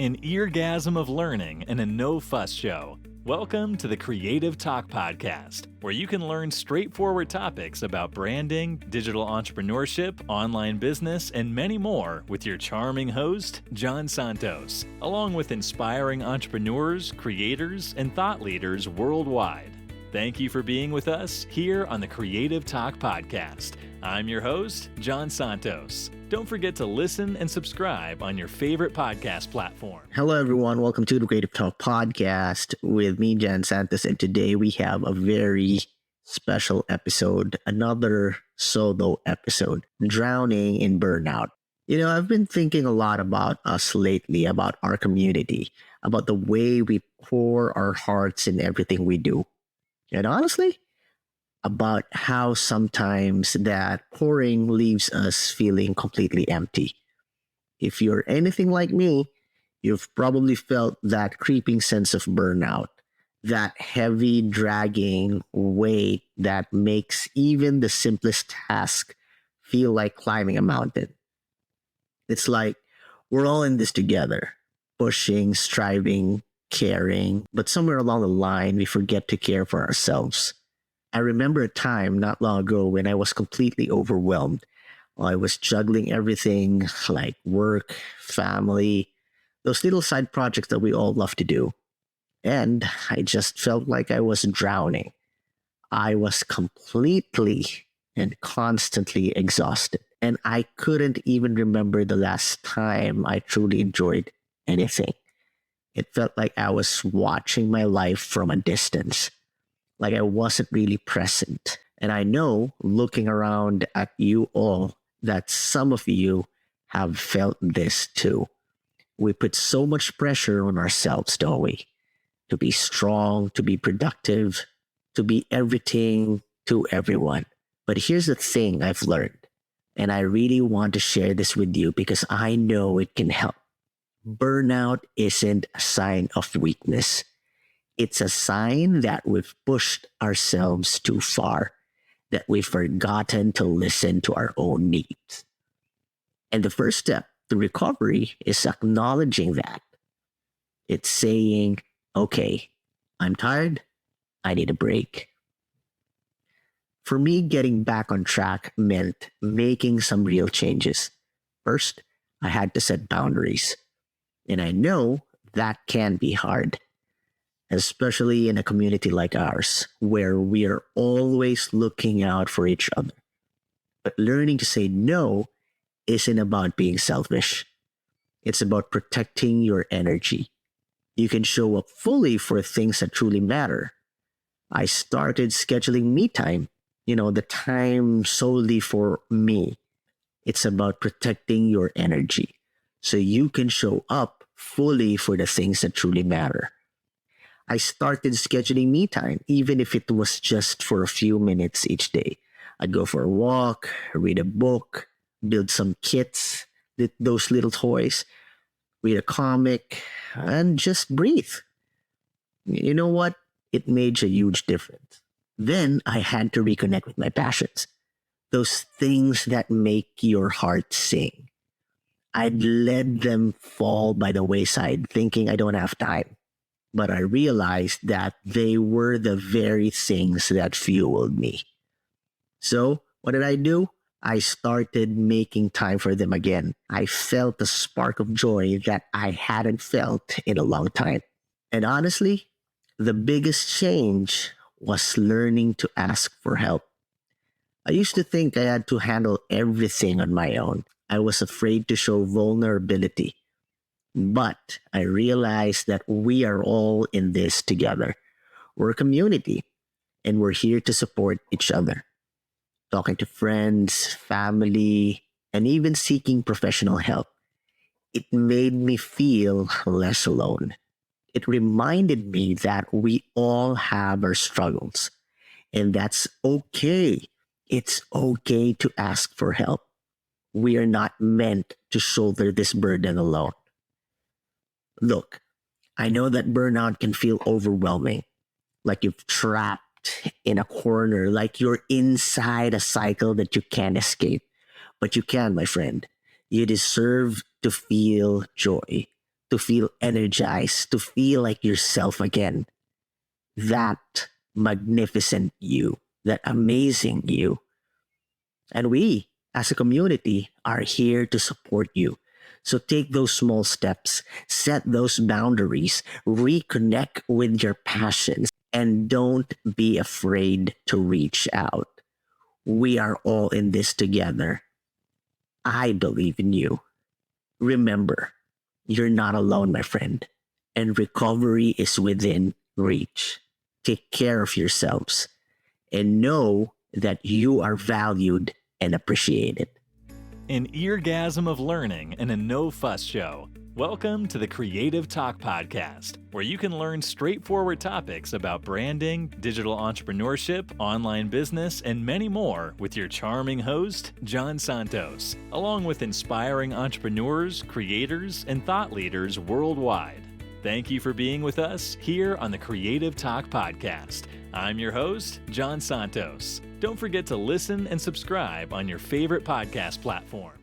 an eargasm of learning and a no-fuss show. Welcome to the Creative Talk Podcast, where you can learn straightforward topics about branding, digital entrepreneurship, online business, and many more with your charming host, John Santos, along with inspiring entrepreneurs, creators, and thought leaders worldwide. Thank you for being with us here on the Creative Talk Podcast. I'm your host, John Santos. Don't forget to listen and subscribe on your favorite podcast platform. Hello, everyone. Welcome to the Creative Talk Podcast with me, John Santos. And today we have a very special episode, another solo episode, Drowning in Burnout. You know, I've been thinking a lot about us lately, about our community, about the way we pour our hearts in everything we do. And honestly, about how sometimes that pouring leaves us feeling completely empty. If you're anything like me, you've probably felt that creeping sense of burnout, that heavy, dragging weight that makes even the simplest task feel like climbing a mountain. It's like we're all in this together, pushing, striving, caring, but somewhere along the line, we forget to care for ourselves. I remember a time not long ago when I was completely overwhelmed. I was juggling everything like work, family, those little side projects that we all love to do. And I just felt like I was drowning. I was completely and constantly exhausted. And I couldn't even remember the last time I truly enjoyed anything. It felt like I was watching my life from a distance, like I wasn't really present. And I know, looking around at you all, that some of you have felt this too. We put so much pressure on ourselves, don't we? To be strong, to be productive, to be everything to everyone. But here's the thing I've learned, and I really want to share this with you because I know it can help. Burnout isn't a sign of weakness. It's a sign that we've pushed ourselves too far, that we've forgotten to listen to our own needs. And the first step to recovery is acknowledging that. It's saying, okay, I'm tired, I need a break. For me, getting back on track meant making some real changes. First, I had to set boundaries. And I know that can be hard, especially in a community like ours, where we are always looking out for each other. But learning to say no isn't about being selfish. It's about protecting your energy. You can show up fully for things that truly matter. I started scheduling me time, the time solely for me. It's about protecting your energy so you can show up fully for the things that truly matter. I started scheduling me time, even if it was just for a few minutes each day. I'd go for a walk, read a book, build some kits, those little toys, read a comic, and just breathe. You know what? It made a huge difference. Then I had to reconnect with my passions, those things that make your heart sing. I'd let them fall by the wayside, thinking I don't have time. But I realized that they were the very things that fueled me. So what did I do? I started making time for them again. I felt a spark of joy that I hadn't felt in a long time. And honestly, the biggest change was learning to ask for help. I used to think I had to handle everything on my own. I was afraid to show vulnerability. But I realized that we are all in this together. We're a community, and we're here to support each other. Talking to friends, family, and even seeking professional help. It made me feel less alone. It reminded me that we all have our struggles, and that's okay. It's okay to ask for help. We are not meant to shoulder this burden alone. Look, I know that burnout can feel overwhelming, like you've trapped in a corner, like you're inside a cycle that you can't escape. But you can, my friend. You deserve to feel joy, to feel energized, to feel like yourself again. That magnificent you, that amazing you. And we, as a community, are here to support you. So take those small steps, set those boundaries, reconnect with your passions, and don't be afraid to reach out. We are all in this together. I believe in you. Remember, you're not alone, my friend, and recovery is within reach. Take care of yourselves and know that you are valued and appreciated. An eargasm of learning and a no-fuss show. Welcome to the Creative Talk Podcast, where you can learn straightforward topics about branding, digital entrepreneurship, online business, and many more with your charming host, John Santos, along with inspiring entrepreneurs, creators, and thought leaders worldwide. Thank you for being with us here on the Creative Talk Podcast. I'm your host, John Santos. Don't forget to listen and subscribe on your favorite podcast platform.